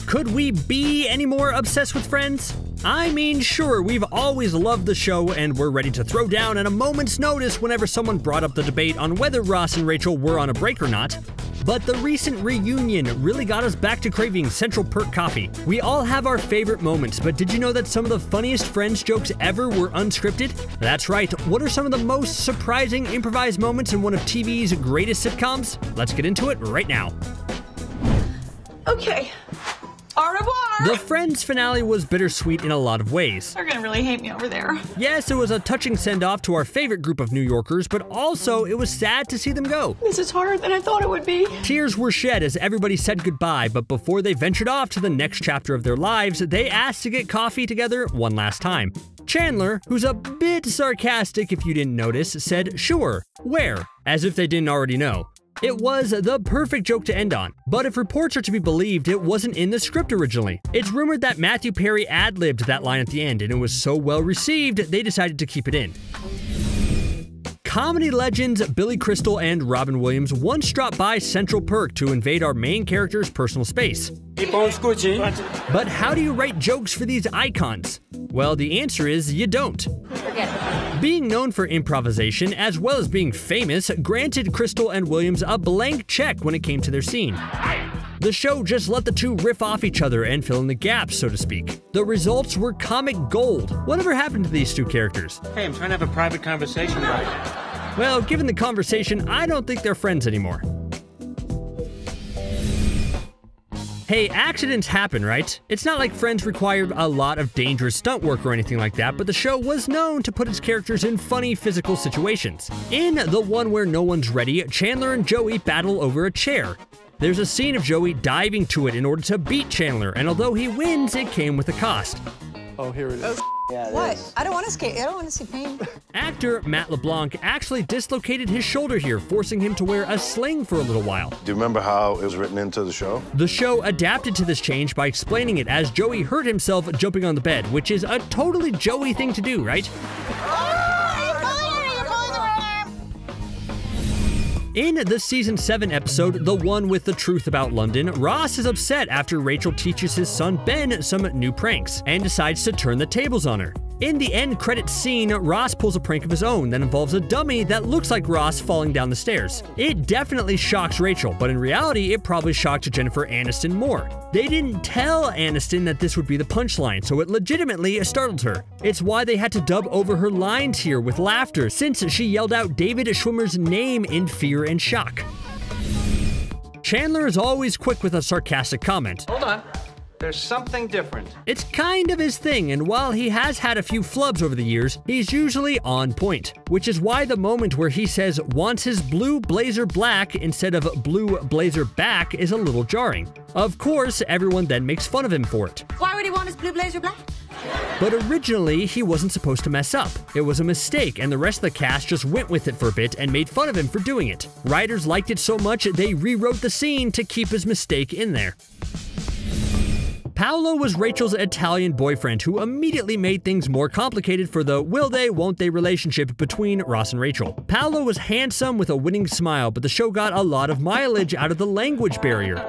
Could we be any more obsessed with Friends? I mean, sure, we've always loved the show and we're ready to throw down at a moment's notice whenever someone brought up the debate on whether Ross and Rachel were on a break or not. But the recent reunion really got us back to craving Central Perk coffee. We all have our favorite moments, but did you know that some of the funniest Friends jokes ever were unscripted? That's right, what are some of the most surprising improvised moments in one of TV's greatest sitcoms? Let's get into it right now. Okay. Au revoir! The Friends finale was bittersweet in a lot of ways. They're gonna really hate me over there. Yes, it was a touching send-off to our favorite group of New Yorkers, but also it was sad to see them go. This is harder than I thought it would be. Tears were shed as everybody said goodbye, but before they ventured off to the next chapter of their lives, they asked to get coffee together one last time. Chandler, who's a bit sarcastic if you didn't notice, said, "Sure, where?" As if they didn't already know. It was the perfect joke to end on, but if reports are to be believed, it wasn't in the script originally. It's rumored that Matthew Perry ad-libbed that line at the end, and it was so well received, they decided to keep it in. Comedy legends Billy Crystal and Robin Williams once dropped by Central Perk to invade our main character's personal space. But how do you write jokes for these icons? Well, the answer is you don't. Forget it. Being known for improvisation, as well as being famous, granted Crystal and Williams a blank check when it came to their scene. The show just let the two riff off each other and fill in the gaps, so to speak. The results were comic gold. Whatever happened to these two characters? Hey, I'm trying to have a private conversation here. Well, given the conversation, I don't think they're friends anymore. Hey, accidents happen, right? It's not like Friends required a lot of dangerous stunt work or anything like that, but the show was known to put its characters in funny physical situations. In the one where no one's ready, Chandler and Joey battle over a chair. There's a scene of Joey diving to it in order to beat Chandler, and although he wins, it came with a cost. Oh, here it is. Yeah, what? I don't want to skate. I don't want to see pain. Actor Matt LeBlanc actually dislocated his shoulder here, forcing him to wear a sling for a little while. Do you remember how it was written into the show? The show adapted to this change by explaining it as Joey hurt himself jumping on the bed, which is a totally Joey thing to do, right? In the season 7 episode, the one with the truth about London, Ross is upset after Rachel teaches his son Ben some new pranks and decides to turn the tables on her. In the end credits scene, Ross pulls a prank of his own that involves a dummy that looks like Ross falling down the stairs. It definitely shocks Rachel, but in reality, it probably shocked Jennifer Aniston more. They didn't tell Aniston that this would be the punchline, so it legitimately startled her. It's why they had to dub over her lines here with laughter, since she yelled out David Schwimmer's name in fear and shock. Chandler is always quick with a sarcastic comment. Hold on. There's something different. It's kind of his thing, and while he has had a few flubs over the years, he's usually on point. Which is why the moment where he says wants his blue blazer black instead of blue blazer back is a little jarring. Of course, everyone then makes fun of him for it. Why would he want his blue blazer black? But originally, he wasn't supposed to mess up. It was a mistake, and the rest of the cast just went with it for a bit and made fun of him for doing it. Writers liked it so much, they rewrote the scene to keep his mistake in there. Paolo was Rachel's Italian boyfriend who immediately made things more complicated for the will they, won't they relationship between Ross and Rachel. Paolo was handsome with a winning smile, but the show got a lot of mileage out of the language barrier.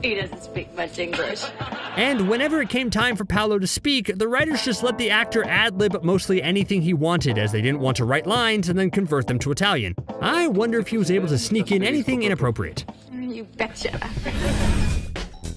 He doesn't speak much English. And whenever it came time for Paolo to speak, the writers just let the actor ad-lib mostly anything he wanted, as they didn't want to write lines and then convert them to Italian. I wonder if he was able to sneak in anything inappropriate. You betcha.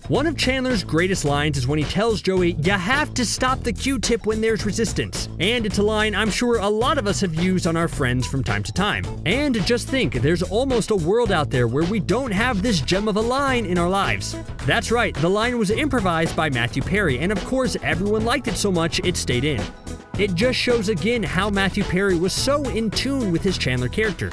One of Chandler's greatest lines is when he tells Joey, "You have to stop the Q-tip when there's resistance." And it's a line I'm sure a lot of us have used on our friends from time to time. And just think, there's almost a world out there where we don't have this gem of a line in our lives. That's right, the line was improvised by Matthew Perry, and of course everyone liked it so much it stayed in. It just shows again how Matthew Perry was so in tune with his Chandler character.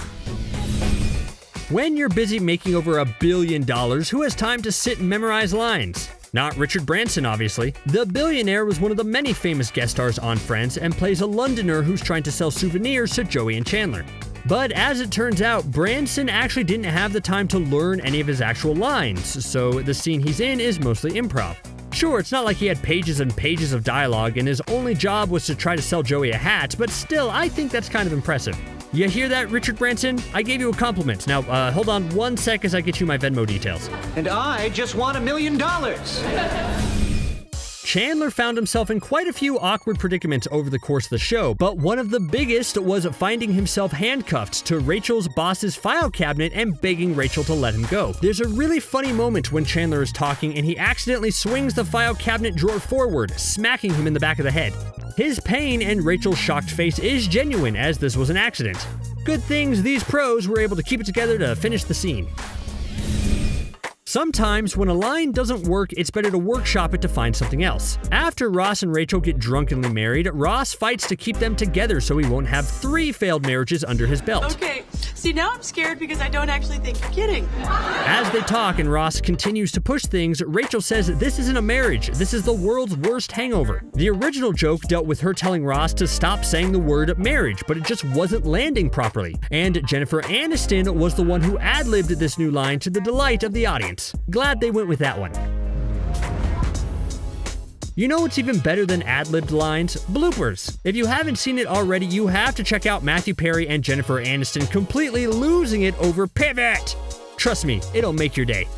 When you're busy making over $1 billion, who has time to sit and memorize lines? Not Richard Branson, obviously. The Billionaire was one of the many famous guest stars on Friends and plays a Londoner who's trying to sell souvenirs to Joey and Chandler. But as it turns out, Branson actually didn't have the time to learn any of his actual lines, so the scene he's in is mostly improv. Sure, it's not like he had pages and pages of dialogue and his only job was to try to sell Joey a hat, but still, I think that's kind of impressive. You hear that, Richard Branson? I gave you a compliment. Now, hold on one sec as I get you my Venmo details. And I just won $1 million. Chandler found himself in quite a few awkward predicaments over the course of the show, but one of the biggest was finding himself handcuffed to Rachel's boss's file cabinet and begging Rachel to let him go. There's a really funny moment when Chandler is talking and he accidentally swings the file cabinet drawer forward, smacking him in the back of the head. His pain and Rachel's shocked face is genuine, as this was an accident. Good things these pros were able to keep it together to finish the scene. Sometimes, when a line doesn't work, it's better to workshop it to find something else. After Ross and Rachel get drunkenly married, Ross fights to keep them together so he won't have 3 failed marriages under his belt. Okay, see, now I'm scared because I don't actually think you're kidding. As they talk and Ross continues to push things, Rachel says this isn't a marriage, this is the world's worst hangover. The original joke dealt with her telling Ross to stop saying the word marriage, but it just wasn't landing properly. And Jennifer Aniston was the one who ad-libbed this new line to the delight of the audience. Glad they went with that one. You know what's even better than ad-libbed lines? Bloopers. If you haven't seen it already, you have to check out Matthew Perry and Jennifer Aniston completely losing it over pivot. Trust me, it'll make your day.